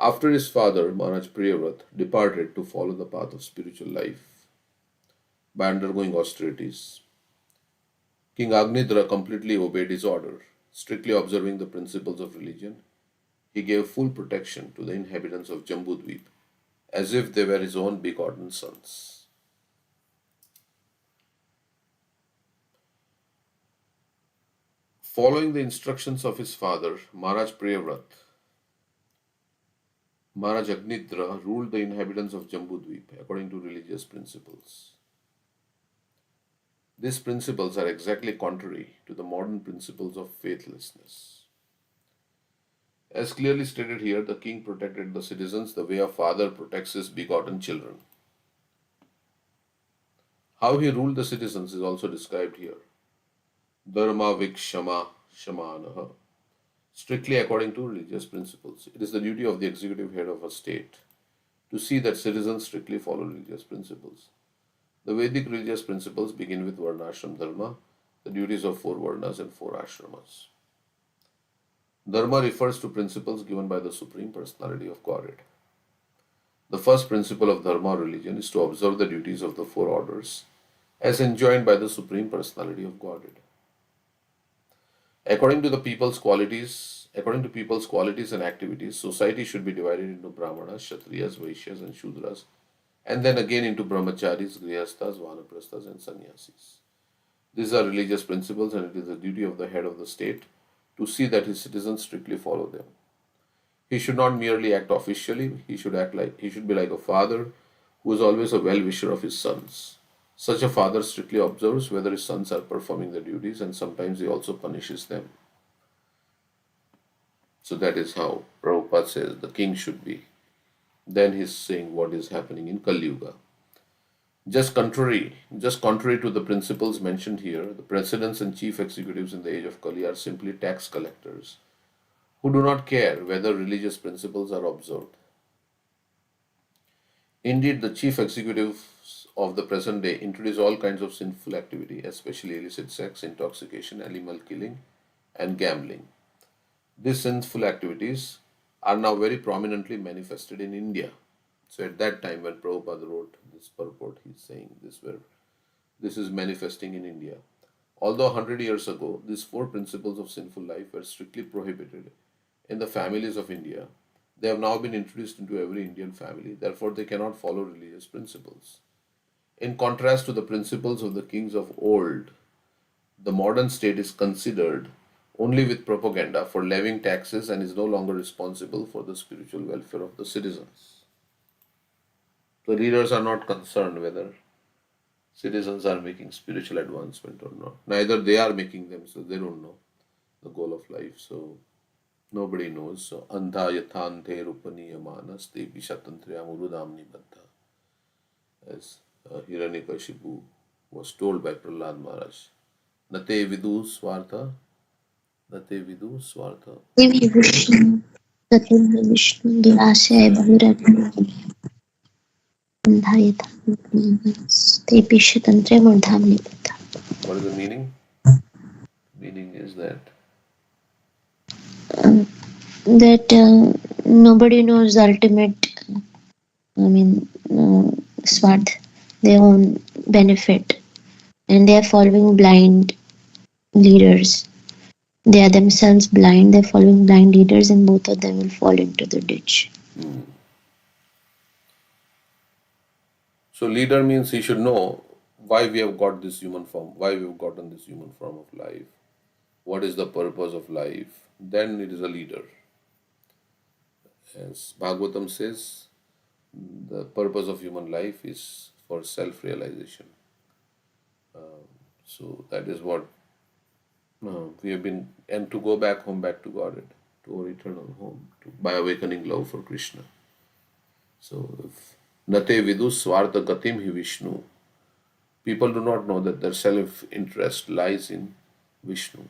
After his father, Maharaj Priyavrat, departed to follow the path of spiritual life by undergoing austerities, King Agnidhra completely obeyed his order, strictly observing the principles of religion. He gave full protection to the inhabitants of Jambudvip, as if they were his own begotten sons. Following the instructions of his father, Maharaj Priyavrat, Maharaj Agnidhra ruled the inhabitants of Jambudvip according to religious principles. These principles are exactly contrary to the modern principles of faithlessness. As clearly stated here, the king protected the citizens the way a father protects his begotten children. How he ruled the citizens is also described here. Dharma vikshama shamanaha. Strictly according to religious principles. It is the duty of the executive head of a state to see that citizens strictly follow religious principles. The Vedic religious principles begin with Varnashram Dharma, the duties of four Varnas and four Ashramas. Dharma refers to principles given by the Supreme Personality of Godhead. The first principle of Dharma religion is to observe the duties of the four orders as enjoined by the Supreme Personality of Godhead. According to people's qualities and activities, society should be divided into Brahmanas, Kshatriyas, Vaishyas, and Shudras, and then again into Brahmacharis, Grihasthas, Vanaprasthas, and Sannyasis. These are religious principles, and it is the duty of the head of the state to see that his citizens strictly follow them. He should not merely act officially, he should be like a father who is always a well-wisher of his sons. Such a father strictly observes whether his sons are performing their duties, and sometimes he also punishes them. So that is how Prabhupada says the king should be. Then he's saying what is happening in Kali Yuga. Just contrary to the principles mentioned here, the presidents and chief executives in the age of Kali are simply tax collectors who do not care whether religious principles are observed. Indeed, the chief executives of the present day introduce all kinds of sinful activity, especially illicit sex, intoxication, animal killing, and gambling. These sinful activities are now very prominently manifested in India. So at that time when Prabhupada wrote this purport, he's saying this is manifesting in India. Although 100 years ago, these four principles of sinful life were strictly prohibited in the families of India, they have now been introduced into every Indian family. Therefore, they cannot follow religious principles. In contrast to the principles of the kings of old, the modern state is considered only with propaganda for levying taxes and is no longer responsible for the spiritual welfare of the citizens. The leaders are not concerned whether citizens are making spiritual advancement or not. Neither they are making them, so they don't know the goal of life. So nobody knows. So andha yathanthe rupaniyamanas te vishatantriya murudamni baddha. As Hiranyakashipu was told by Prahlad Maharaj. Nate vidu swartha, nate vidu swartha. Devi Vishnu, Tatheva Vishnu, Durasaya Bhagirathi, Andhayatha, Te Pishatantre Murdhavni Pata. What is the meaning? Meaning is that That nobody knows the ultimate, swadh, their own benefit, and they are following blind leaders. They are themselves blind, they're following blind leaders, and both of them will fall into the ditch. so leader means he should know why we have got this human form, why we have gotten this human form of life, what is the purpose of life. Then it is a leader. As Bhagavatam says, the purpose of human life is for self-realization. So that is what we have been, and to go back home, back to Godhead, to our eternal home, by awakening love for Krishna. So if Nate Vidu Swartha Gatim Hi Vishnu, people do not know that their self-interest lies in Vishnu.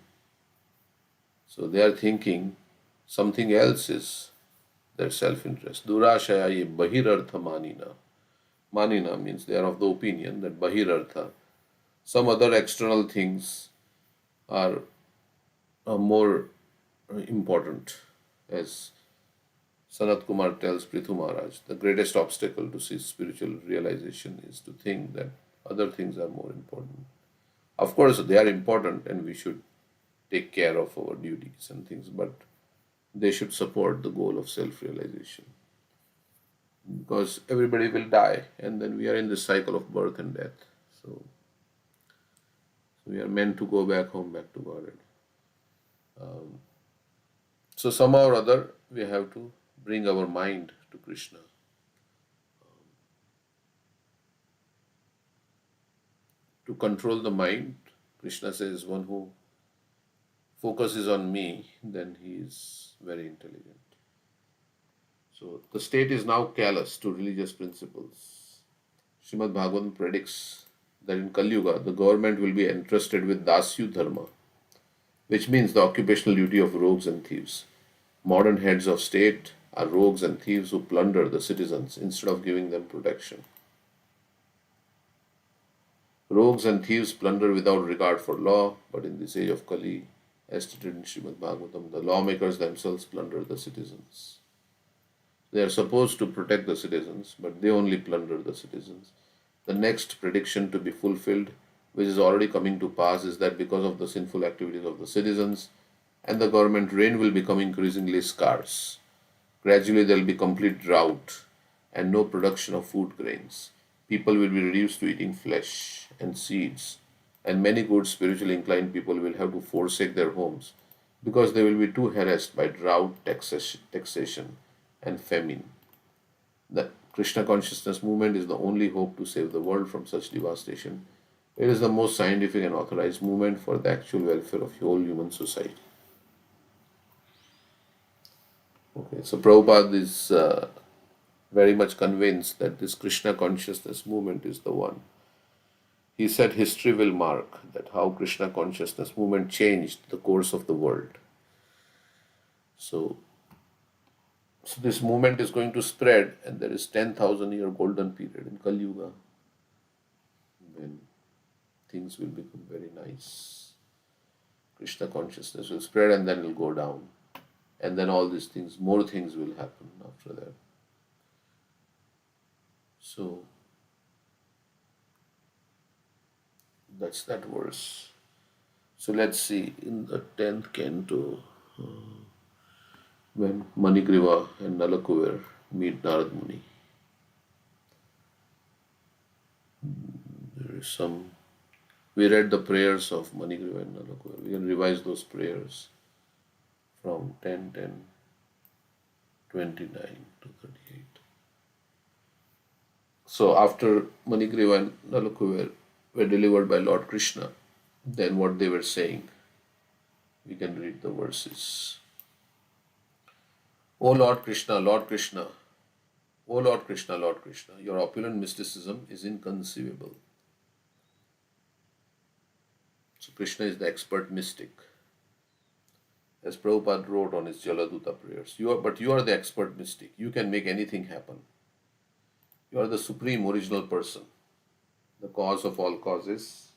So they are thinking something else is their self-interest. Durashaya ye bahirartha manina. Manina means they are of the opinion that bahirartha, some other external things are more important, as Sanat Kumar tells Prithu Maharaj, the greatest obstacle to see spiritual realization is to think that other things are more important. Of course, they are important and we should take care of our duties and things, but they should support the goal of self realization. Because everybody will die, and then we are in this cycle of birth and death. So we are meant to go back home, back to Godhead. So somehow or other, we have to bring our mind to Krishna. To control the mind, Krishna says, one who focuses on me, then he is very intelligent. So the state is now callous to religious principles. Srimad Bhagavatam predicts that in Kali Yuga, the government will be entrusted with Dasyu Dharma, which means the occupational duty of rogues and thieves. Modern heads of state are rogues and thieves who plunder the citizens instead of giving them protection. Rogues and thieves plunder without regard for law, but in this age of Kali, as stated in Srimad Bhagavatam, the lawmakers themselves plunder the citizens. They are supposed to protect the citizens, but they only plunder the citizens. The next prediction to be fulfilled, which is already coming to pass, is that because of the sinful activities of the citizens and the government reign will become increasingly scarce. Gradually, there will be complete drought and no production of food grains. People will be reduced to eating flesh and seeds, and many good spiritually inclined people will have to forsake their homes because they will be too harassed by drought, taxation and famine. The Krishna consciousness movement is the only hope to save the world from such devastation. It is the most scientific and authorized movement for the actual welfare of whole human society. Okay, so Prabhupada is very much convinced that this Krishna consciousness movement is the one. He said history will mark that how Krishna consciousness movement changed the course of the world. So, so this movement is going to spread, and there is 10,000 year golden period in Kali Yuga when things will become very nice. Krishna consciousness will spread and then it will go down. And then all these things, more things will happen after that. So that's that verse. So let's see in the 10th canto when Manigriva and Nalakuver meet Narad Muni. There is some. We read the prayers of Manigriva and Nalakuver. We can revise those prayers from 10, 10, 29 to 38. So after Manigriva and Nalakuver were delivered by Lord Krishna, then what they were saying, we can read the verses. O Lord Krishna, Lord Krishna, O Lord Krishna, Lord Krishna, your opulent mysticism is inconceivable. So Krishna is the expert mystic. As Prabhupada wrote on his Jaladuta prayers, but you are the expert mystic. You can make anything happen. You are the supreme original person, the cause of all causes,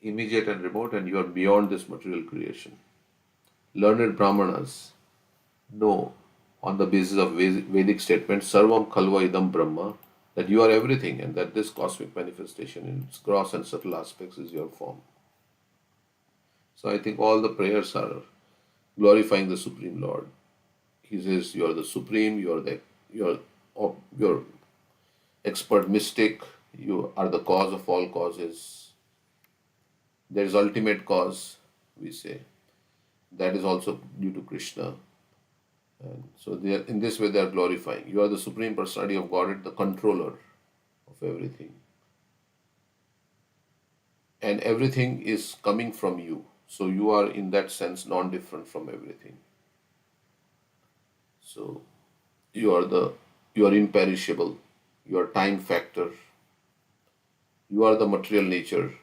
immediate and remote, and you are beyond this material creation. Learned Brahmanas know on the basis of Vedic statement, Sarvam Khalva Idam Brahma, that you are everything and that this cosmic manifestation in its gross and subtle aspects is your form. So I think all the prayers are glorifying the Supreme Lord. He says, you are the Supreme, you're expert mystic, you are the cause of all causes. There is ultimate cause, we say. That is also due to Krishna. And so in this way they are glorifying. You are the Supreme Personality of Godhead, the controller of everything. And everything is coming from you. So you are in that sense non-different from everything. So you are imperishable, you are time factor, you are the material nature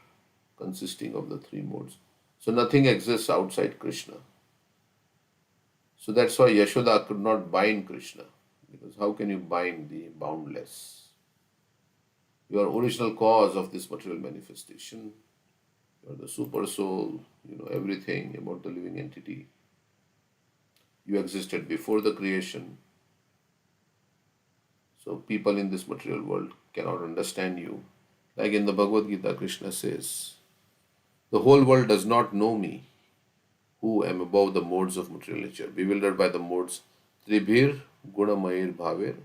consisting of the three modes. So nothing exists outside Krishna. So that's why Yashoda could not bind Krishna, because how can you bind the boundless? You are original cause of this material manifestation. You are the super soul, you know everything about the living entity. You existed before the creation. So people in this material world cannot understand you. Like in the Bhagavad Gita, Krishna says, the whole world does not know me, who am above the modes of material nature, bewildered by the modes. Tribhir Gunamayir Bhavir,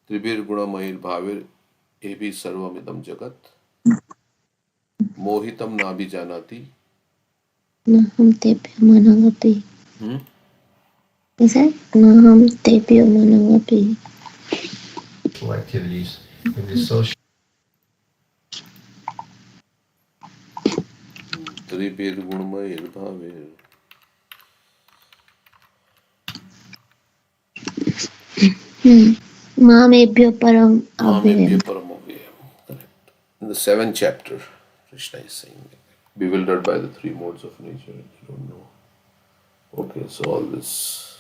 Tribhir Gunamayir Bhavir, Ebi Sarvamidam Jagat, Mohitam Nabi Janati. Naham tebhyo manangapi. Hmm? Is that Naham tebhyo manangapi? Activities in the social. Tribhir Gunamayir Bhavir. Mamebhyo param Mamebhya avyayam. Paramavya. Correct. In the 7th chapter, Krishna is saying, bewildered by the three modes of nature, you don't know. Okay, so all this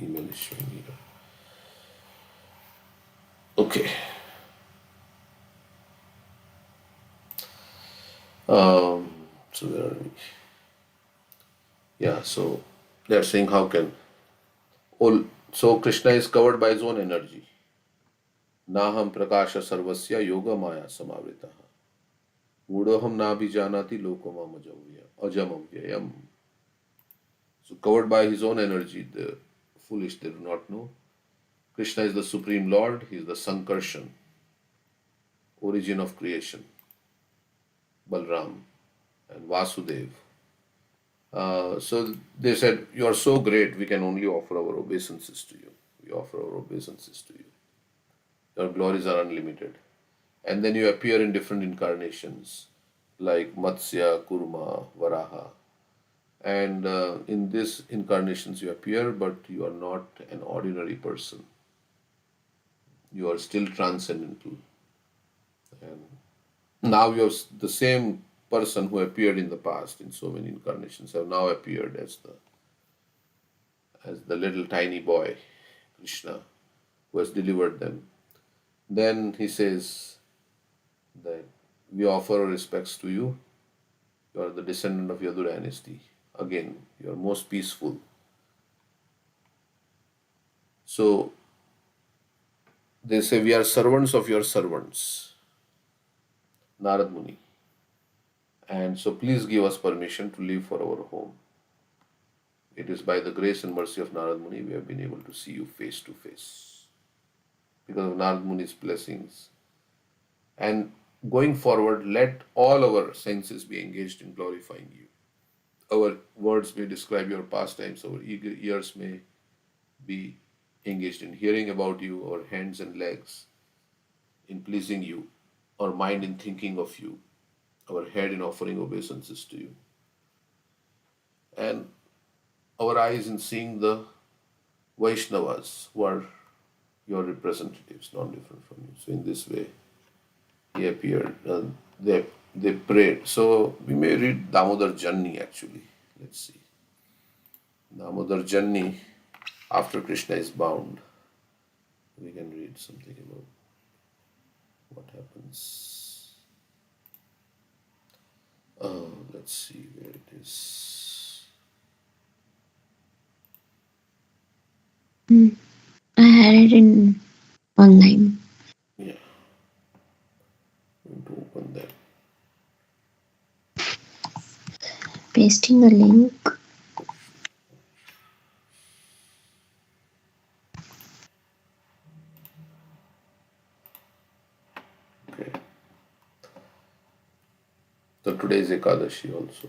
email is showing here. Okay. So where are we? Yeah, so they're saying how can all so Krishna is covered by his own energy. Naham prakasha sarvasya yoga maya samavrita. Mudoham nabi janati lokamam ajamam vyayam. So covered by his own energy, the foolish they do not know. Krishna is the Supreme Lord, he is the Sankarshan, origin of creation. Balram and Vasudev. So they said, you are so great, we can only offer our obeisances to you. We offer our obeisances to you. Your glories are unlimited. And then you appear in different incarnations like Matsya, Kurma, Varaha. And in these incarnations you appear, but you are not an ordinary person. You are still transcendental. And now you are the same person who appeared in the past in so many incarnations have now appeared as the little tiny boy, Krishna, who has delivered them. Then he says that we offer our respects to you. You are the descendant of Yadu dynasty. Again, you are most peaceful. So they say we are servants of your servants, Narad Muni. And so please give us permission to leave for our home. It is by the grace and mercy of Narad Muni we have been able to see you face to face. Because of Narad Muni's blessings. And going forward, let all our senses be engaged in glorifying you. Our words may describe your pastimes, our ears may be engaged in hearing about you, our hands and legs in pleasing you, our mind in thinking of you, our head in offering obeisances to you, and our eyes in seeing the Vaishnavas who are your representatives, not different from you. So in this way, he appeared and they prayed. So we may read Damodar Janni actually. Let's see. Damodar Janni, after Krishna is bound, we can read something about what happens. Let's see where it is. I had it in online. Yeah, I'm going to open that. Pasting the link. Okay. So today is Ekadashi also.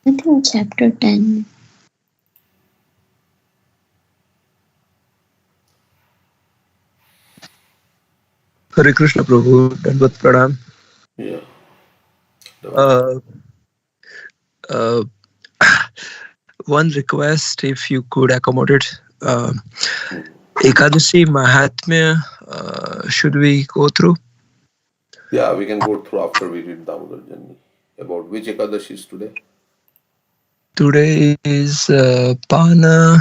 I think chapter 10. Hare Krishna Prabhu, Dandavat Pranam. Yeah. Uh, uh, one request, if you could accommodate, Ekadashi Mahatmya, should we go through? Yeah, we can go through after we read Damodar Janni. About which Ekadashi is today? Today is Pana.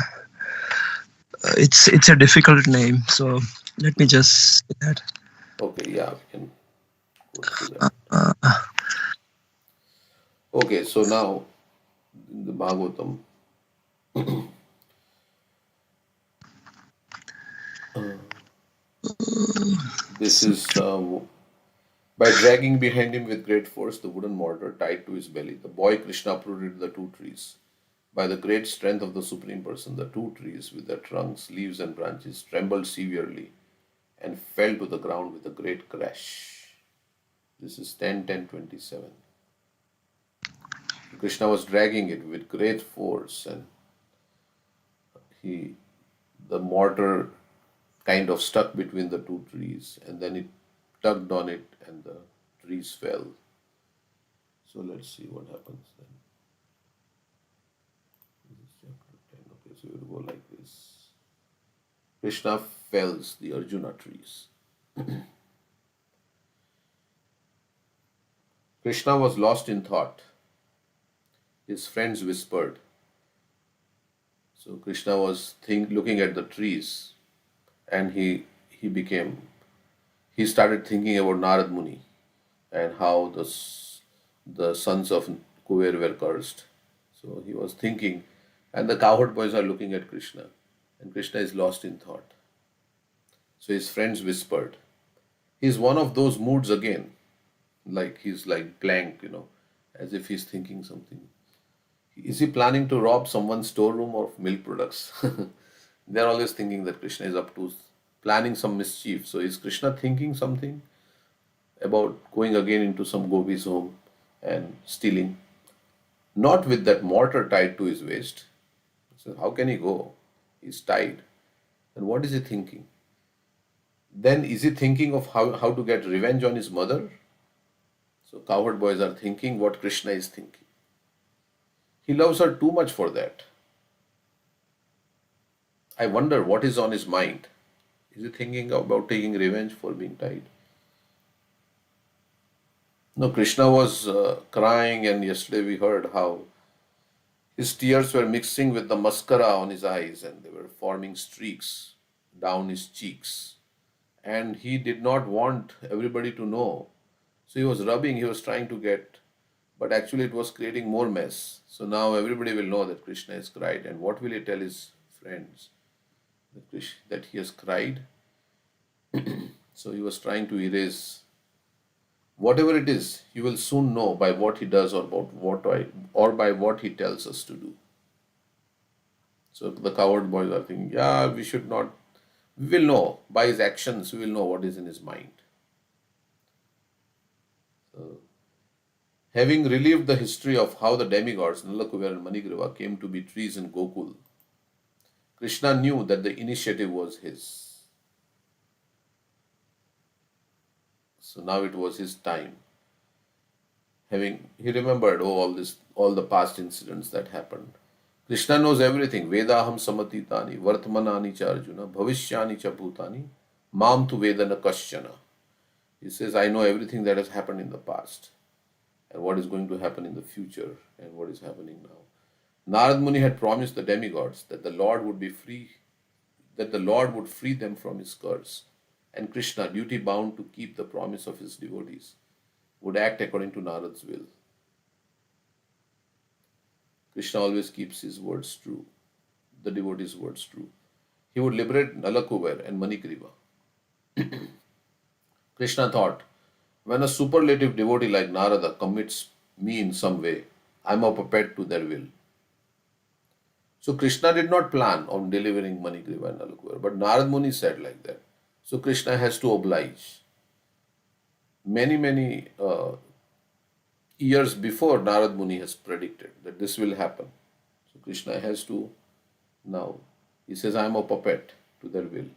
It's a difficult name, so let me just say that. Okay, yeah, we can go through that. Uh, Okay, so now in the Bhagavatam, uh, this is by dragging behind him with great force the wooden mortar tied to his belly, the boy Krishna uprooted the two trees. By the great strength of the Supreme Person, the two trees, with their trunks, leaves, and branches, trembled severely and fell to the ground with a great crash. This is 10:10:27. Krishna was dragging it with great force, and he, the mortar kind of stuck between the two trees, and then it tugged on it, and the trees fell. So let's see what happens then. This is chapter 10. Okay, so we'll go like this. Krishna fells the Arjuna trees. Krishna was lost in thought. His friends whispered. So Krishna was looking at the trees, and he started thinking about Narad Muni and how the sons of Kuber were cursed. So he was thinking, and the cowherd boys are looking at Krishna, and Krishna is lost in thought. So his friends whispered. He's one of those moods again, like he's like blank, as if he's thinking something. Is he planning to rob someone's storeroom of milk products? They're always thinking that Krishna is up to planning some mischief. So is Krishna thinking something about going again into some gopi's home and stealing? Not with that mortar tied to his waist. So how can he go? He's tied. And what is he thinking? Then is he thinking of how to get revenge on his mother? So cowherd boys are thinking what Krishna is thinking. He loves her too much for that. I wonder what is on his mind. Is he thinking about taking revenge for being tied? No, Krishna was crying, and yesterday we heard how his tears were mixing with the mascara on his eyes and they were forming streaks down his cheeks. And he did not want everybody to know. So he was rubbing, he was trying to get, but actually it was creating more mess. So now everybody will know that Krishna has cried. And what will he tell his friends? That he has cried. So he was trying to erase whatever it is. You will soon know by what he does or by what he tells us to do. So the coward boys are thinking, yeah, we should not. We will know by his actions. We will know what is in his mind. So, having relieved the history of how the demigods Nalakuber and Manigriva came to be trees in Gokul, Krishna knew that the initiative was his. So now it was his time. He remembered all the past incidents that happened. Krishna knows everything. Vedaham samatitani, vartmanani cha Arjuna, bhavishyani cha bhutani, mam tu vedana kasyana. He says, I know everything that has happened in the past and what is going to happen in the future and what is happening now. Narad Muni had promised the demigods that the Lord would free them from his curse. And Krishna, duty bound to keep the promise of his devotees, would act according to Narad's will. Krishna always keeps his words true, the devotees' words true. He would liberate Nalakuber and Manigriva. Krishna thought, when a superlative devotee like Narada commits me in some way, I am a puppet to their will. So Krishna did not plan on delivering Manigriva and Nalakuber, but Narad Muni said like that. So Krishna has to oblige. Many years before, Narad Muni has predicted that this will happen. So Krishna has to now, he says, I am a puppet to their will.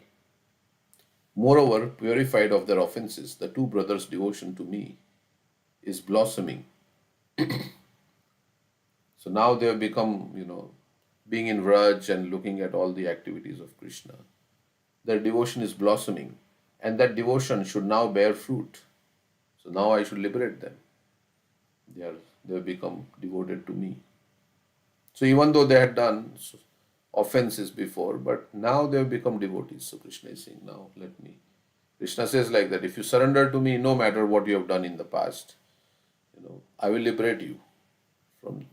Moreover, purified of their offenses, the two brothers' devotion to me is blossoming. So now they have become, being in Vraj and looking at all the activities of Krishna. Their devotion is blossoming, and that devotion should now bear fruit. So now I should liberate them. They have become devoted to me. So even though they had done offenses before, but now they have become devotees. So Krishna is saying, now let me Krishna says like that, if you surrender to me, no matter what you have done in the past, I will liberate you from.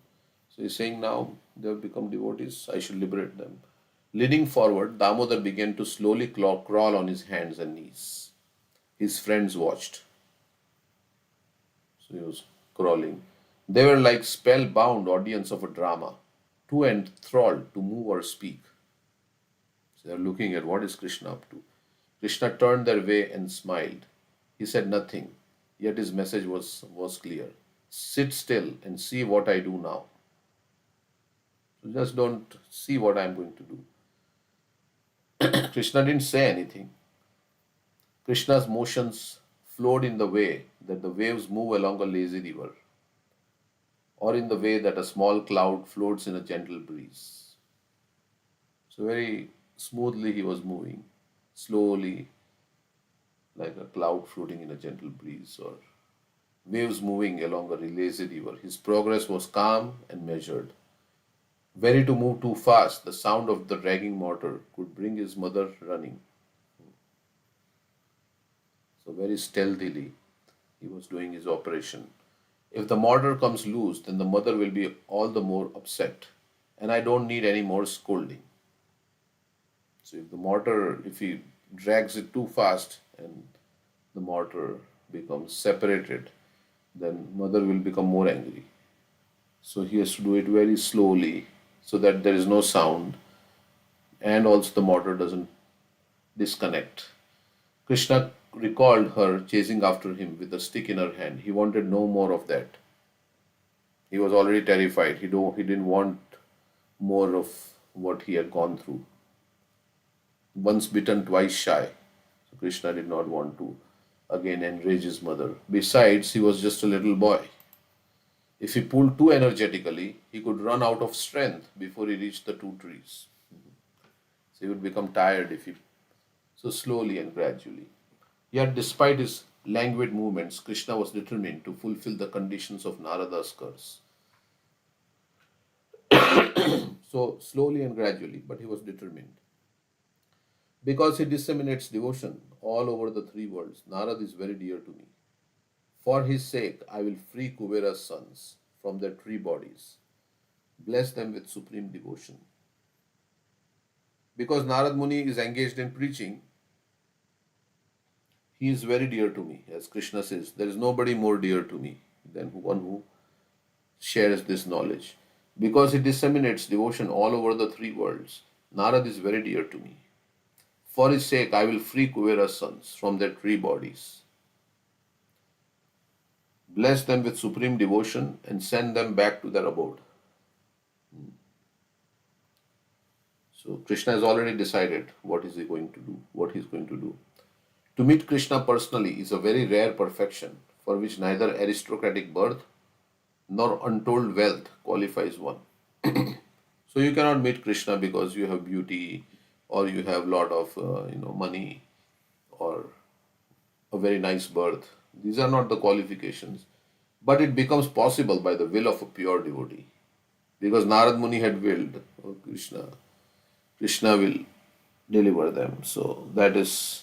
So he's saying now they have become devotees, I should liberate them. Leaning forward, Damodar began to slowly crawl on his hands and knees. His friends watched. So he was crawling. They were like spellbound audience of a drama, too enthralled to move or speak. So they are looking at what is Krishna up to. Krishna turned their way and smiled. He said nothing, yet his message was clear. Sit still and see what I do now. So just don't see what I'm going to do. Krishna didn't say anything. Krishna's motions flowed in the way that the waves move along a lazy river, or in the way that a small cloud floats in a gentle breeze. So, very smoothly he was moving, slowly, like a cloud floating in a gentle breeze, or waves moving along a lazy river. His progress was calm and measured. Were to move too fast, the sound of the dragging motor could bring his mother running. So, very stealthily, he was doing his operation. If the mortar comes loose, then the mother will be all the more upset, and I don't need any more scolding. So if he drags it too fast and the mortar becomes separated, then mother will become more angry. So he has to do it very slowly so that there is no sound and also the mortar doesn't disconnect. Krishna recalled her chasing after him with a stick in her hand. He wanted no more of that. He was already terrified. He didn't want more of what he had gone through. Once bitten, twice shy. So Krishna did not want to again enrage his mother. Besides, he was just a little boy. If he pulled too energetically, he could run out of strength before he reached the two trees. So he would become tired if he so slowly and gradually. Yet, despite his languid movements, Krishna was determined to fulfill the conditions of Narada's curse. So slowly and gradually, but he was determined. Because he disseminates devotion all over the three worlds, Narad is very dear to me. For his sake, I will free Kuvera's sons from their three bodies, bless them with supreme devotion. Because Narad Muni is engaged in preaching, he is very dear to me. As Krishna says, there is nobody more dear to me than one who shares this knowledge. Because he disseminates devotion all over the three worlds, Narad is very dear to me. For his sake, I will free Kuvera's sons from their three bodies, bless them with supreme devotion, and send them back to their abode. So Krishna has already decided what is he going to do, what he is going to do. To meet Krishna personally is a very rare perfection for which neither aristocratic birth nor untold wealth qualifies one. So you cannot meet Krishna because you have beauty or you have lot of money or a very nice birth. These are not the qualifications. But it becomes possible by the will of a pure devotee. Because Narad Muni had willed, oh Krishna will deliver them. So that is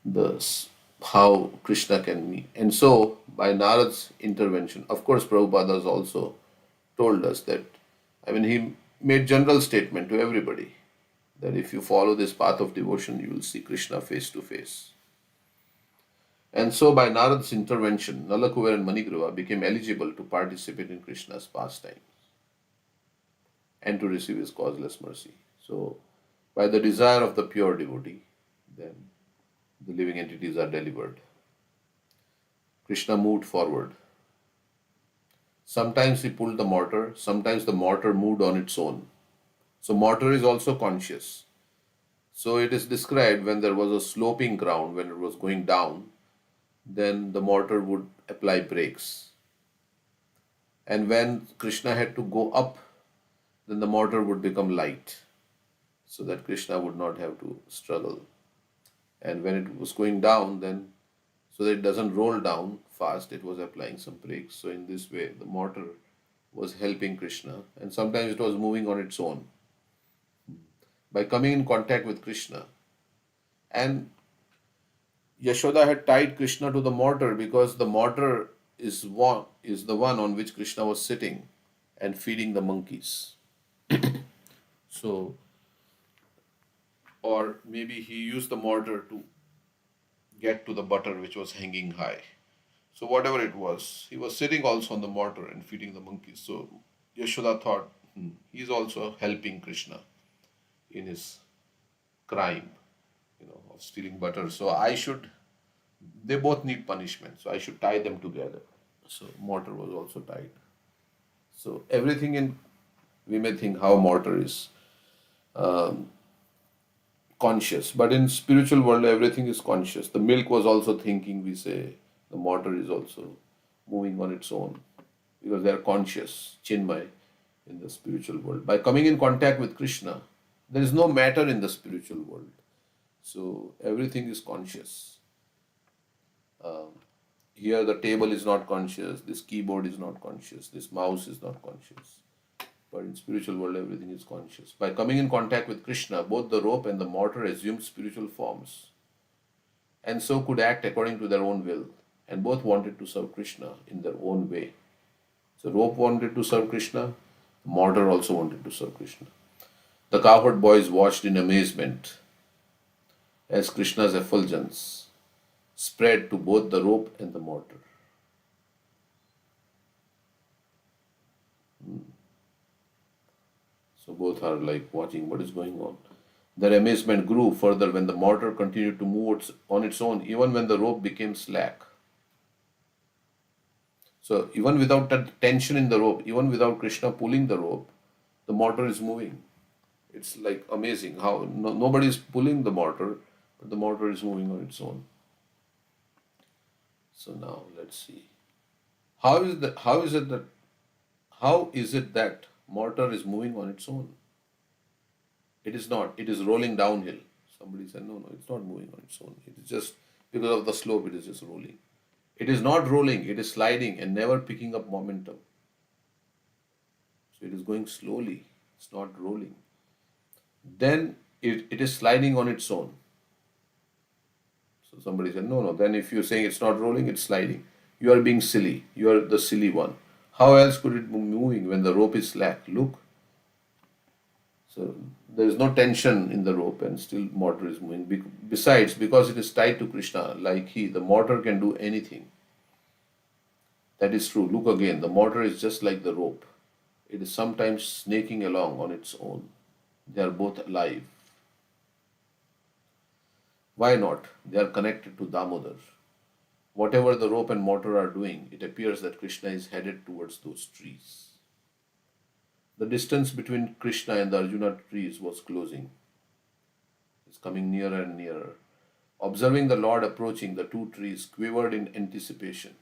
the how Krishna can meet. And so by Narad's intervention, of course Prabhupada has also told us that, he made general statement to everybody that if you follow this path of devotion, you will see Krishna face to face. And so, by Narad's intervention, Nalakuver and Manigriva became eligible to participate in Krishna's pastime and to receive his causeless mercy. So, by the desire of the pure devotee, then the living entities are delivered. Krishna moved forward. Sometimes he pulled the mortar, sometimes the mortar moved on its own. So, mortar is also conscious. So, it is described when there was a sloping ground, when it was going down, then the mortar would apply brakes. And when Krishna had to go up, then the mortar would become light so that Krishna would not have to struggle. And when it was going down, then so that it doesn't roll down fast, it was applying some brakes. So, in this way, the mortar was helping Krishna, and sometimes it was moving on its own. By coming in contact with Krishna, and Yashoda had tied Krishna to the mortar because the mortar is the one on which Krishna was sitting and feeding the monkeys. So, or maybe he used the mortar to get to the butter which was hanging high. So whatever it was, he was sitting also on the mortar and feeding the monkeys. So Yashoda thought, he's also helping Krishna in his crime, of stealing butter. So they both need punishment. So I should tie them together. So mortar was also tied. So we may think how mortar is conscious, but in spiritual world everything is conscious. The milk was also thinking, we say. The mortar is also moving on its own because they are conscious, chinmay, in the spiritual world. By coming in contact with Krishna, there is no matter in the spiritual world. So everything is conscious. Here the table is not conscious, this keyboard is not conscious, this mouse is not conscious. But in spiritual world everything is conscious. By coming in contact with Krishna, both the rope and the mortar assumed spiritual forms and so could act according to their own will. And both wanted to serve Krishna in their own way. So rope wanted to serve Krishna, mortar also wanted to serve Krishna. The cowherd boys watched in amazement as Krishna's effulgence spread to both the rope and the mortar. So both are like watching what is going on. Their amazement grew further when the mortar continued to move on its own, even when the rope became slack. So even without that tension in the rope, even without Krishna pulling the rope, the mortar is moving. It's like amazing how nobody is pulling the mortar, but the mortar is moving on its own. So now let's see. How is it that mortar is moving on its own? It is not. It is rolling downhill. Somebody said, no, it's not moving on its own. It is just because of the slope, it is just rolling. It is not rolling, it is sliding and never picking up momentum. So it is going slowly, it's not rolling. Then it is sliding on its own. So somebody said, no, then if you're saying it's not rolling, it's sliding. You are being silly. You are the silly one. How else could it be moving when the rope is slack? Look. So there is no tension in the rope and still mortar is moving. Besides, because it is tied to Krishna, like the mortar can do anything. That is true. Look again, the mortar is just like the rope. It is sometimes snaking along on its own. They are both alive. Why not? They are connected to Damodar. Whatever the rope and mortar are doing, it appears that Krishna is headed towards those trees. The distance between Krishna and the Arjuna trees was closing. It's coming nearer and nearer. Observing the Lord approaching, the two trees quivered in anticipation.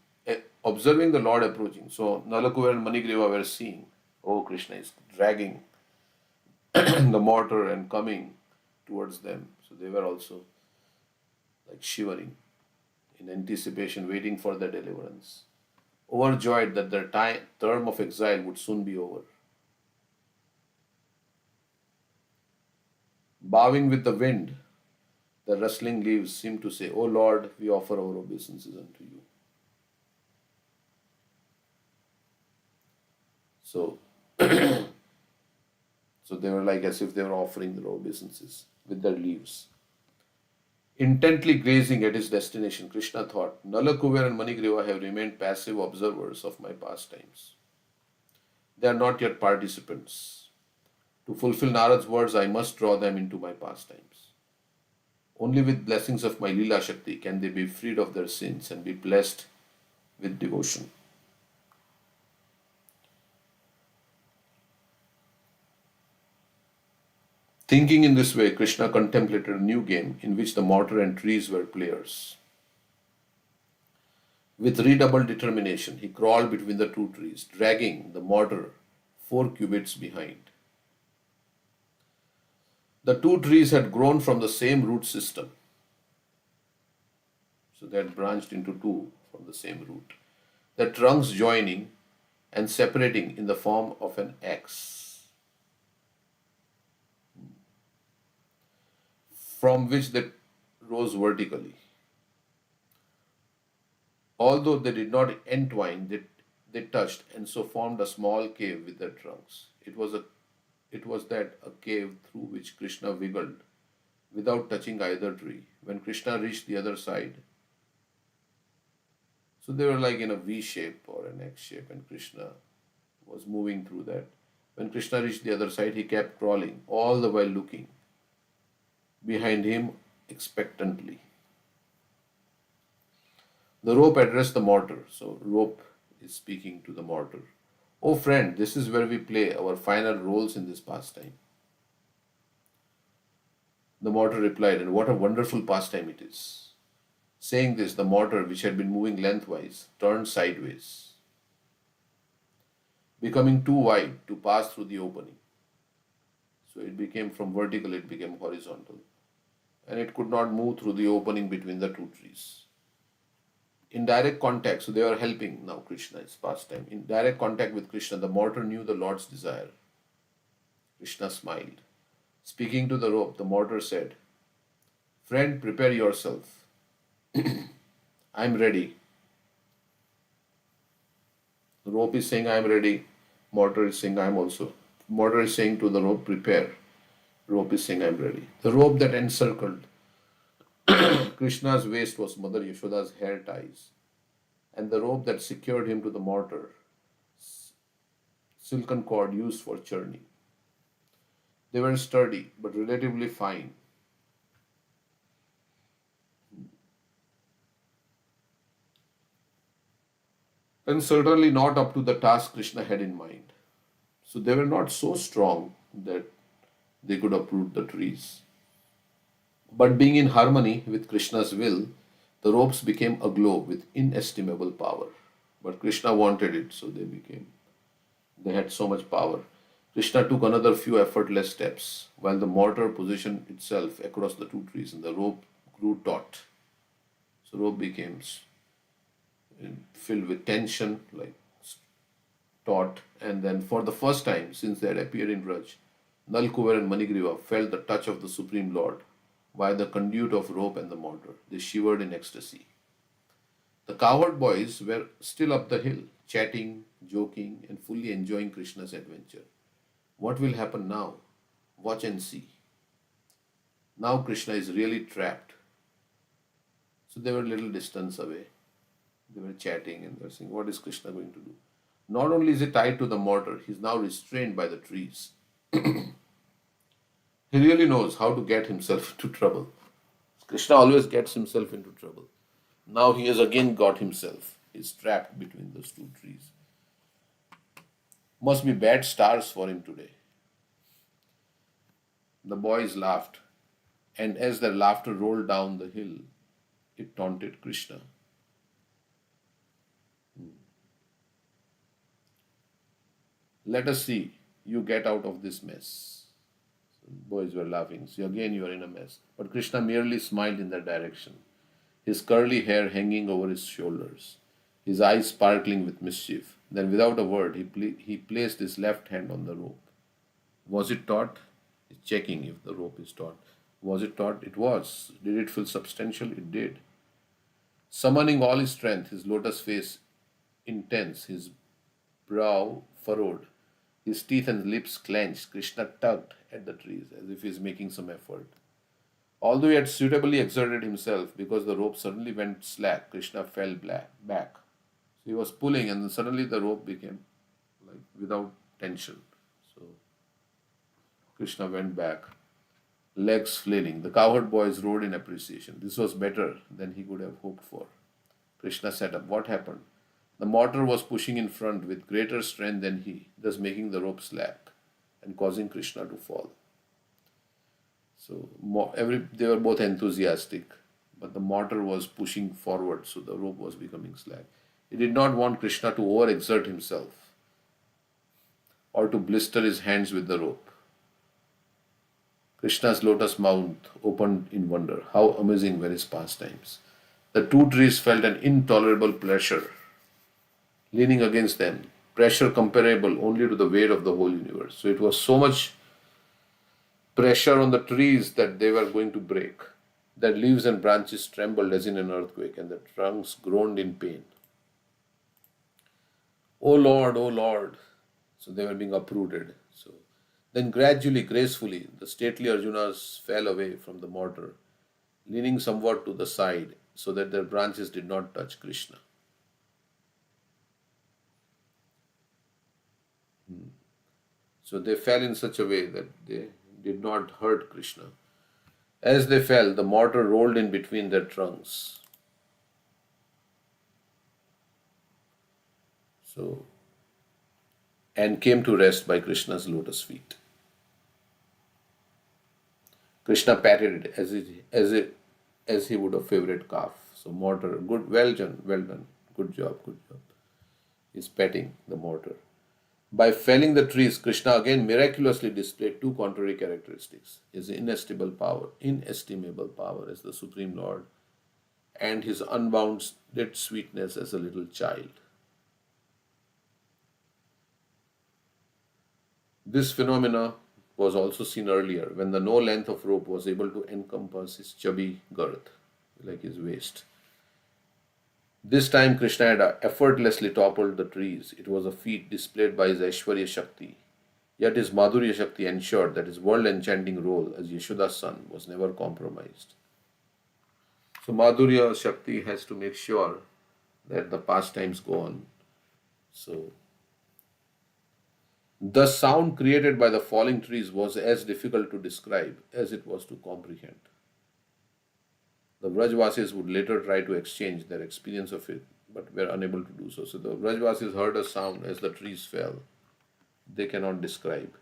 Observing the Lord approaching. So Nalakuvar and Manigriva were seeing, oh, Krishna is dragging the mortar and coming towards them. So they were also like shivering in anticipation, waiting for their deliverance, overjoyed that their term of exile would soon be over. Bowing with the wind, the rustling leaves seemed to say, O Lord, we offer our obeisances unto you. So, so they were like as if they were offering their obeisances with their leaves. Intently gazing at his destination, Krishna thought, Nalakuver and Manigriva have remained passive observers of my pastimes. They are not yet participants. To fulfill Narad's words, I must draw them into my pastimes. Only with blessings of my Leela Shakti can they be freed of their sins and be blessed with devotion. Thinking in this way, Krishna contemplated a new game in which the mortar and trees were players. With redoubled determination, he crawled between the two trees, dragging the mortar 4 cubits behind. The two trees had grown from the same root system. So they had branched into two from the same root. The trunks joining and separating in the form of an X, from which they rose vertically. Although they did not entwine, they touched and so formed a small cave with their trunks. It was that a cave through which Krishna wiggled without touching either tree. When Krishna reached the other side, so they were like in a V shape or an X shape, and Krishna was moving through that. When Krishna reached the other side, he kept crawling, all the while looking behind him expectantly. The rope addressed the mortar. So, rope is speaking to the mortar. Oh, friend, this is where we play our final roles in this pastime. The mortar replied, and what a wonderful pastime it is. Saying this, the mortar, which had been moving lengthwise, turned sideways, becoming too wide to pass through the opening. So it became from vertical, it became horizontal. And it could not move through the opening between the two trees. In direct contact, so they were helping now Krishna, it's pastime. In direct contact with Krishna, the mortar knew the Lord's desire. Krishna smiled. Speaking to the rope, the mortar said, friend, prepare yourself. I'm ready. The rope is saying, I'm ready. Mortar is saying, I'm also. Mortar is saying to the rope, prepare. Rope is saying, I'm ready. The rope that encircled Krishna's waist was Mother Yashoda's hair ties, and the rope that secured him to the mortar, silken cord used for churning. They were sturdy but relatively fine, and certainly not up to the task Krishna had in mind. So they were not so strong that they could uproot the trees. But being in harmony with Krishna's will, the ropes became aglow with inestimable power. But Krishna wanted it, so they had so much power. Krishna took another few effortless steps, while the mortar positioned itself across the two trees and the rope grew taut. So rope became filled with tension, like taut, and then for the first time since they had appeared in Braj, Nalkuver and Manigriva felt the touch of the Supreme Lord via the conduit of rope and the mortar. They shivered in ecstasy. The cowherd boys were still up the hill, chatting, joking, and fully enjoying Krishna's adventure. What will happen now? Watch and see. Now Krishna is really trapped. So they were a little distance away. They were chatting and they were saying, what is Krishna going to do? Not only is he tied to the mortar, he is now restrained by the trees. He really knows how to get himself into trouble. Krishna always gets himself into trouble. Now he has again got himself. He is trapped between those two trees. Must be bad stars for him today. The boys laughed, and as their laughter rolled down the hill, it taunted Krishna. Let us see you get out of this mess. So the boys were laughing. See, again you are in a mess. But Krishna merely smiled in their direction, his curly hair hanging over his shoulders, his eyes sparkling with mischief. Then, without a word, he placed his left hand on the rope. Was it taut? He's checking if the rope is taut. Was it taut? It was. Did it feel substantial? It did. Summoning all his strength, his lotus face intense, his brow furrowed, his teeth and lips clenched, Krishna tugged at the trees as if he is making some effort. Although he had suitably exerted himself, because the rope suddenly went slack, Krishna fell back. So he was pulling, and then suddenly the rope became like without tension. So Krishna went back, legs flailing. The cowherd boys roared in appreciation. This was better than he could have hoped for. Krishna sat up. What happened? The mortar was pushing in front with greater strength than he, thus making the rope slack and causing Krishna to fall. So they were both enthusiastic, but the mortar was pushing forward, so the rope was becoming slack. He did not want Krishna to overexert himself or to blister his hands with the rope. Krishna's lotus mouth opened in wonder. How amazing were his pastimes. The two trees felt an intolerable pressure leaning against them, pressure comparable only to the weight of the whole universe. So it was so much pressure on the trees that they were going to break. Their leaves and branches trembled as in an earthquake, and the trunks groaned in pain. O Lord, O Lord. So they were being uprooted. So then gradually, gracefully, the stately Arjunas fell away from the mortar, leaning somewhat to the side so that their branches did not touch Krishna. So they fell in such a way that they did not hurt Krishna. As they fell, the mortar rolled in between their trunks. So and came to rest by Krishna's lotus feet. Krishna patted it as he would a favorite calf. So mortar, good, well done, good job, good job. He's petting the mortar. By felling the trees, Krishna again miraculously displayed two contrary characteristics: his inestimable power as the Supreme Lord, and his unbounded sweetness as a little child. This phenomena was also seen earlier when the no length of rope was able to encompass his chubby girth, like his waist. This time Krishna had effortlessly toppled the trees. It was a feat displayed by his Aishwarya Shakti. Yet his Madhurya Shakti ensured that his world enchanting role as Yashoda's son was never compromised. So Madhurya Shakti has to make sure that the pastimes go on. So the sound created by the falling trees was as difficult to describe as it was to comprehend. The Vrajvasis would later try to exchange their experience of it, but were unable to do so. So the Vrajvasis heard a sound as the trees fell. They cannot describe.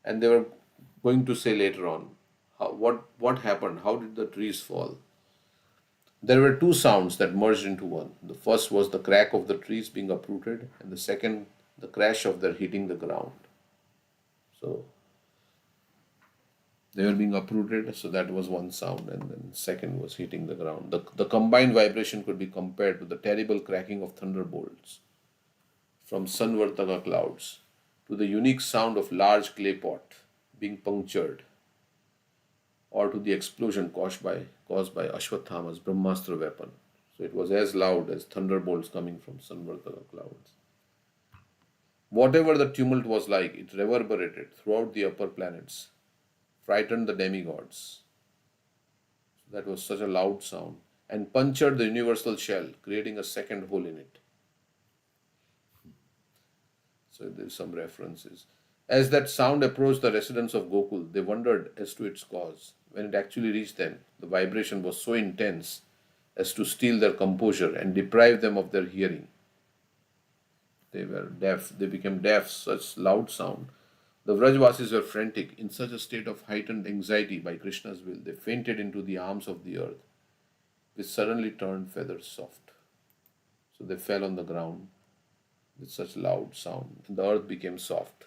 And they were going to say later on, what happened? How did the trees fall? There were two sounds that merged into one. The first was the crack of the trees being uprooted, and the second, the crash of their hitting the ground. So they were being uprooted, so that was one sound, and then second was hitting the ground. The combined vibration could be compared to the terrible cracking of thunderbolts from Sanvartaka clouds to the unique sound of large clay pot being punctured, or to the explosion caused by Ashwathama's Brahmastra weapon. So it was as loud as thunderbolts coming from Sanvartaka clouds. Whatever the tumult was like, it reverberated throughout the upper planets, frightened the demigods. That was such a loud sound, and punctured the universal shell, creating a second hole in it. So there's some references. As that sound approached the residents of Gokul, they wondered as to its cause. When it actually reached them, the vibration was so intense as to steal their composure and deprive them of their hearing. They were deaf, they became deaf, such loud sound. The Vrajvasis were frantic, in such a state of heightened anxiety by Krishna's will, they fainted into the arms of the earth, which suddenly turned feathers soft. So they fell on the ground with such loud sound, and the earth became soft.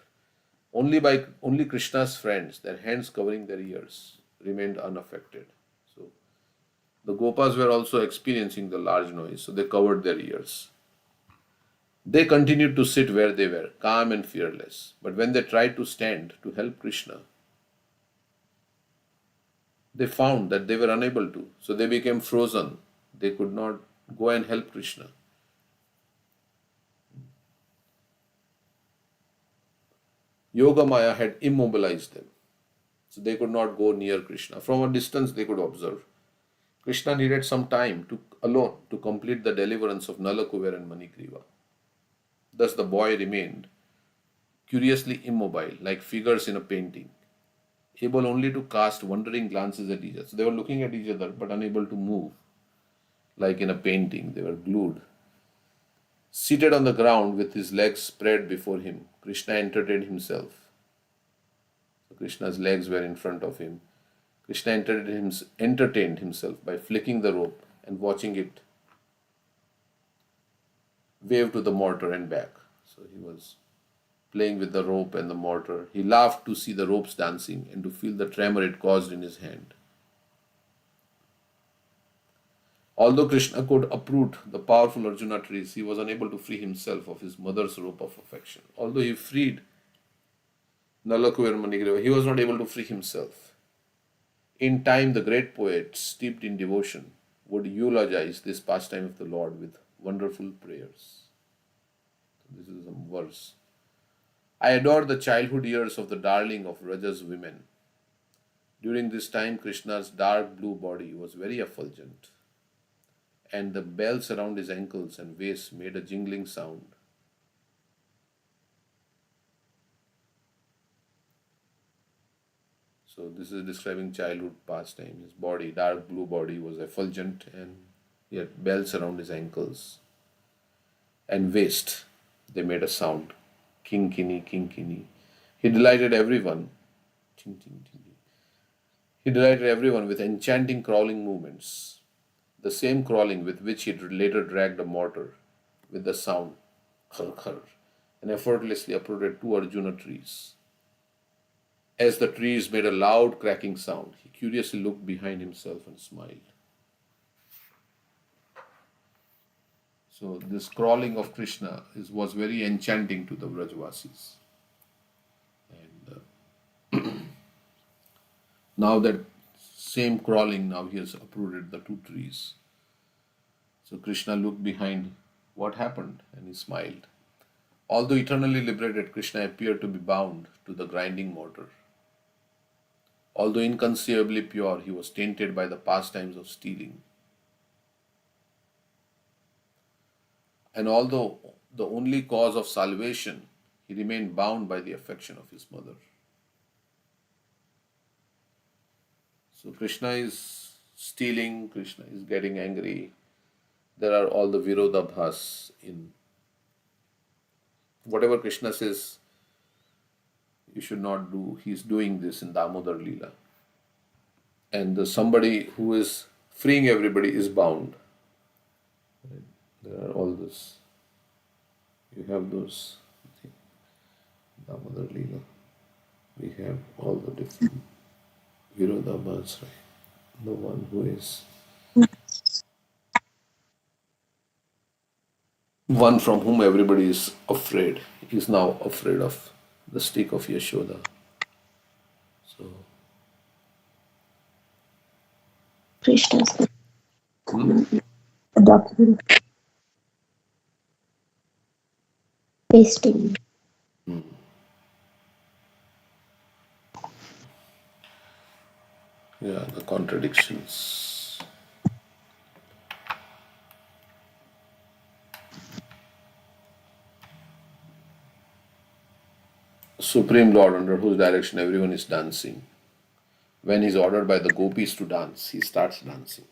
Only Krishna's friends, their hands covering their ears, remained unaffected. So the Gopas were also experiencing the large noise, so they covered their ears. They continued to sit where they were, calm and fearless. But when they tried to stand to help Krishna, they found that they were unable to. So they became frozen. They could not go and help Krishna. Yoga Maya had immobilized them. So they could not go near Krishna. From a distance they could observe. Krishna needed some time alone to complete the deliverance of Nalakuber and Manikriva. Thus the boy remained curiously immobile, like figures in a painting, able only to cast wondering glances at each other. So they were looking at each other but unable to move, like in a painting. They were glued. Seated on the ground with his legs spread before him, Krishna entertained himself. So Krishna's legs were in front of him. Krishna entertained himself by flicking the rope and watching it wave to the mortar and back. So he was playing with the rope and the mortar. He laughed to see the ropes dancing and to feel the tremor it caused in his hand. Although Krishna could uproot the powerful Arjuna trees, he was unable to free himself of his mother's rope of affection. Although he freed Nalakuber and Manigriva, he was not able to free himself. In time, the great poet, steeped in devotion, would eulogize this pastime of the Lord with wonderful prayers. This is some verse. I adored the childhood years of the darling of Raja's women. During this time, Krishna's dark blue body was very effulgent, and the bells around his ankles and waist made a jingling sound. So this is describing childhood pastime. His body, dark blue body, was effulgent, and he had bells around his ankles and waist. They made a sound, kinkini, kinkini. He delighted everyone. Ting, ting, ting. He delighted everyone with enchanting crawling movements, the same crawling with which he later dragged a mortar, with the sound khar khar, and effortlessly uprooted two Arjuna trees. As the trees made a loud cracking sound, he curiously looked behind himself and smiled. So this crawling of Krishna was very enchanting to the Vrajvasis. And now that same crawling, now he has uprooted the two trees. So Krishna looked behind what happened and he smiled. Although eternally liberated, Krishna appeared to be bound to the grinding mortar. Although inconceivably pure, he was tainted by the pastimes of stealing. And although the only cause of salvation, he remained bound by the affection of his mother. So Krishna is stealing, Krishna is getting angry. There are all the virodhabhas in whatever Krishna says you should not do, he is doing this in Damodar Leela. And somebody who is freeing everybody is bound. There are all this. You have those Damodar Leela. We have all the different Virodhabhas, right? The one who is one from whom everybody is afraid. He is now afraid of the stick of Yashoda. So, Krishna's hmm? document pasting. Yeah, the contradictions. Supreme Lord, under whose direction everyone is dancing. When he is ordered by the gopis to dance, he starts dancing.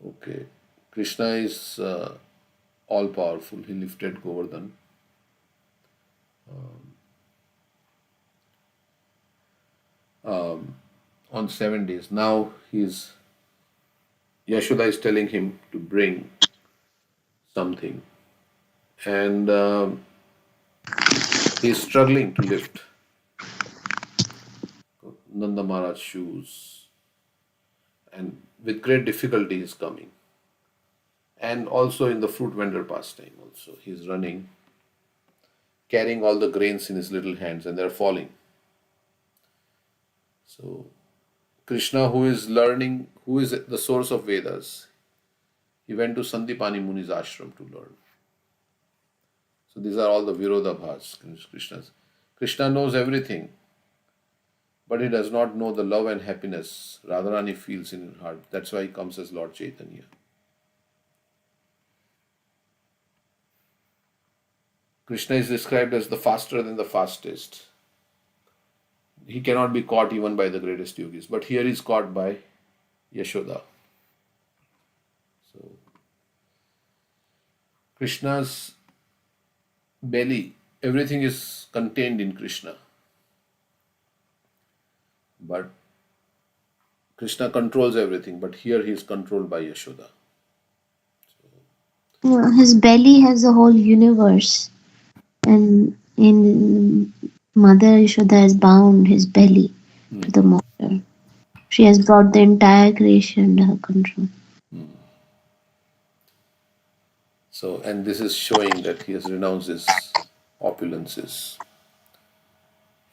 Okay. Krishna is all powerful. He lifted Govardhan. On 7 days. Now Yashoda is telling him to bring something, and he is struggling to lift Nanda Maharaj's shoes, and with great difficulty he is coming. And also in the fruit vendor pastime, also he is running, carrying all the grains in his little hands, and they are falling. So Krishna, who is learning, who is the source of Vedas, he went to Sandipani Muni's ashram to learn. So these are all the Virodhabhas, Krishna's. Krishna knows everything, but he does not know the love and happiness Radharani feels in her heart. That's why he comes as Lord Chaitanya. Krishna is described as the faster than the fastest. He cannot be caught even by the greatest yogis, but here he is caught by Yashoda. So Krishna's belly, everything is contained in Krishna. But Krishna controls everything, but here he is controlled by Yashoda. Yeah, his belly has the whole universe, and in Mother Yashoda has bound his belly to the mortar. She has brought the entire creation under her control. So, and this is showing that he has renounced his opulences.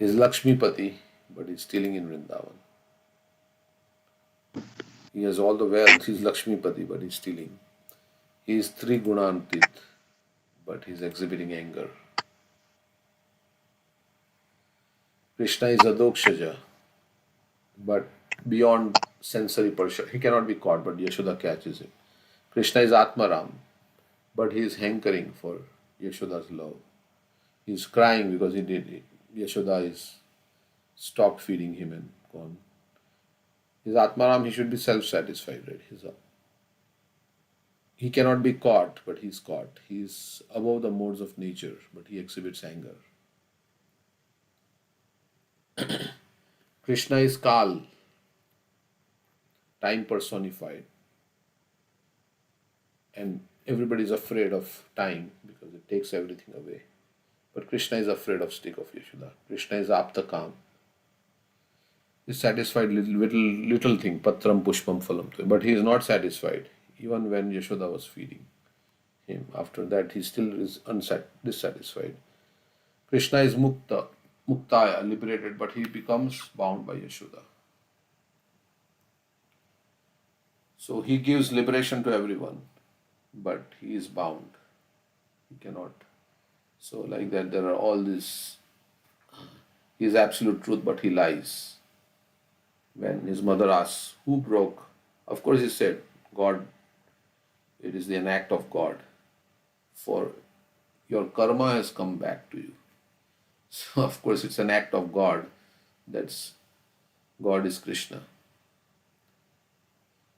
He is Lakshmipati, but he is stealing in Vrindavan. He has all the wealth, he is Lakshmipati, but he is stealing. He is Trigunantit, but he is exhibiting anger. Krishna is Adokshaja, but beyond sensory perception. He cannot be caught, but Yashoda catches him. Krishna is Atmaram, but he is hankering for Yashoda's love. He is crying because he did it. Yashoda is stopped feeding him and gone. His Atmaram, he should be self-satisfied, right? He cannot be caught, but he is caught. He is above the modes of nature, but he exhibits anger. Krishna is Kal, time personified, and everybody is afraid of time because it takes everything away. But Krishna is afraid of stick of Yashoda. Krishna is Aptakam. He is satisfied little thing, Patram Pushpam Phalam. But he is not satisfied, even when Yashoda was feeding him. After that, he still is dissatisfied. Krishna is Mukta, Muktaya, liberated, but he becomes bound by Yashoda. So he gives liberation to everyone, but he is bound. He cannot. So, like that, there are all these. He is absolute truth, but he lies. When his mother asks, who broke? Of course, he said, God, it is an act of God. For your karma has come back to you. So, of course, it's an act of God. That's God is Krishna.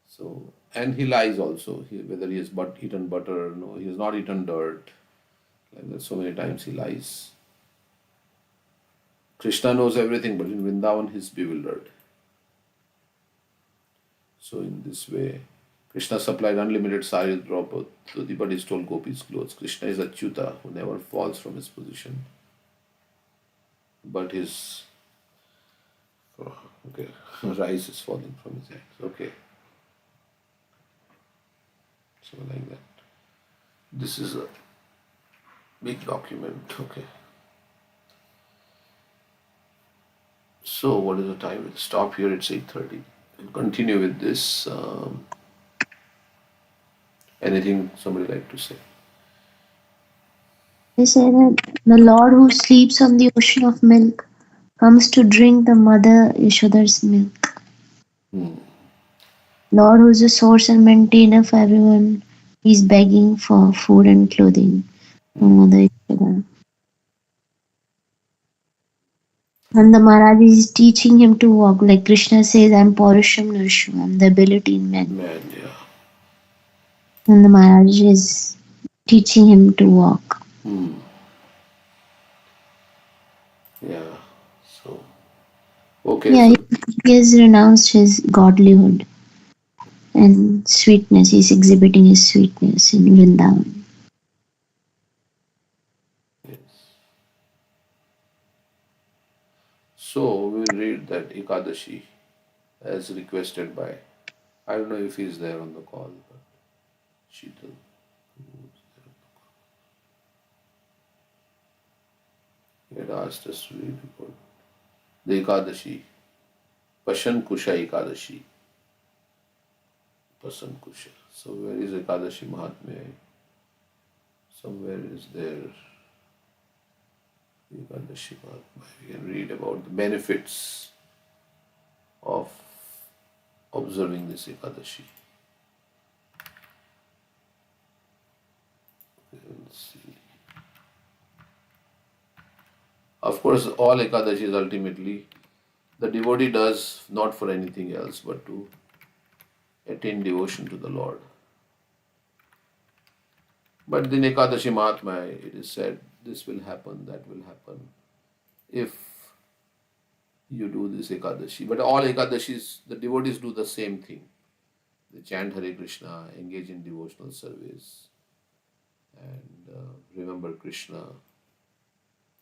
So, and he lies also. Whether he has eaten butter or no, he has not eaten dirt. Like that, so many times he lies. Krishna knows everything, but in Vrindavan he's bewildered. So in this way, Krishna supplied unlimited sari Draupadi, but he stole Gopi's clothes. Krishna is Achyuta, who never falls from his position. But his okay, rice is falling from his hands. Okay. So like that. This is a big document. Okay. So what is the time? We'll stop here. It's 8:30. We'll continue with this. Anything somebody like to say? They say that the Lord who sleeps on the ocean of milk comes to drink the mother Yashoda's milk. Lord who is the source and maintainer for everyone, is begging for food and clothing from Mother Yashoda. And the Maharaj is teaching him to walk. Like Krishna says, I'm Paurusham Narshu, I'm the ability in men. Man, yeah. And the Maharaj is teaching him to walk. Yeah. So okay. Yeah, So he has renounced his godlyhood and sweetness. He's exhibiting his sweetness in Vrindavan. yes. So we'll read that Ekadashi as requested by. I don't know if he's there on the call, but Sheetal. He had asked us to read about the Ekadashi. Pashan Kusha Ekadashi. Pasan Kusha. So where is Ekadashi Mahatmya? Somewhere is there Ekadashi Mahatmya. We can read about the benefits of observing this Ekadashi. Let's see. Of course, all Ekadashis ultimately the devotee does not for anything else but to attain devotion to the Lord. But in Ekadashi Mahatmya, it is said this will happen, that will happen if you do this Ekadashi. But all Ekadashis, the devotees do the same thing. They chant Hare Krishna, engage in devotional service, and remember Krishna.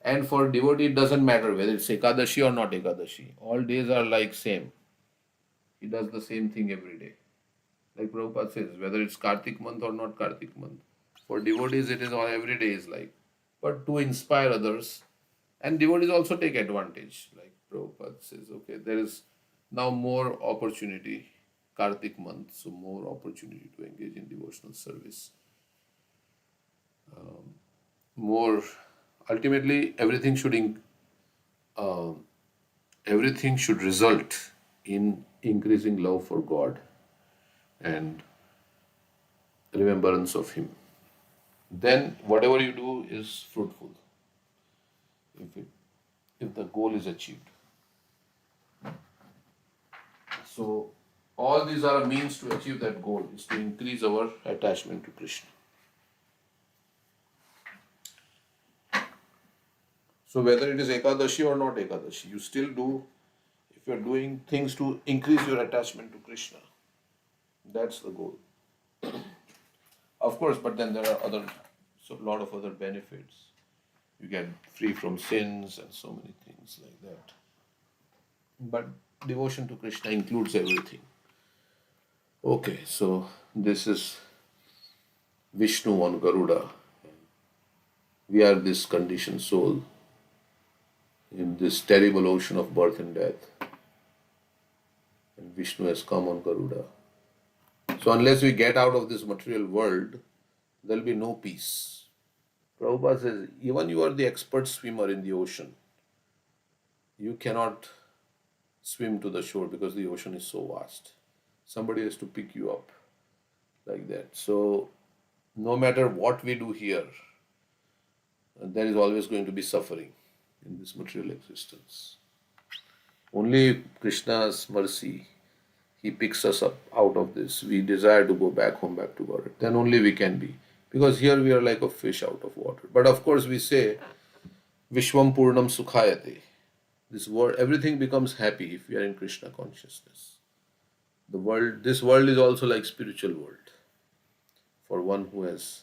And for devotee, it doesn't matter whether it's Ekadashi or not Ekadashi. All days are like same. He does the same thing every day. Like Prabhupada says, whether it's Kartik month or not Kartik month. For devotees, it is all every day is like. But to inspire others, and devotees also take advantage. Like Prabhupada says, okay, there is now more opportunity, Kartik month, so more opportunity to engage in devotional service. more ultimately uh, everything should result in increasing love for God and remembrance of Him. Then whatever you do is fruitful if it, if the goal is achieved. So all these are a means to achieve that goal, is to increase our attachment to Krishna. So whether it is Ekadashi or not Ekadashi, you still do, if you're doing things to increase your attachment to Krishna, that's the goal. Of course, but then there are lot of other benefits. You get free from sins and so many things like that. But devotion to Krishna includes everything. Okay, so this is Vishnu on Garuda. We are this conditioned soul in this terrible ocean of birth and death. And Vishnu has come on Garuda. So unless we get out of this material world, there will be no peace. Prabhupada says, even you are the expert swimmer in the ocean, you cannot swim to the shore because the ocean is so vast. Somebody has to pick you up like that. So no matter what we do here, there is always going to be suffering in this material existence. Only Krishna's mercy, He picks us up out of this. We desire to go back home, back to God. Then only we can be. Because here we are like a fish out of water. But of course we say, Vishwam Purnam Sukhayate. This world, everything becomes happy if we are in Krishna consciousness. This world is also like spiritual world for one who has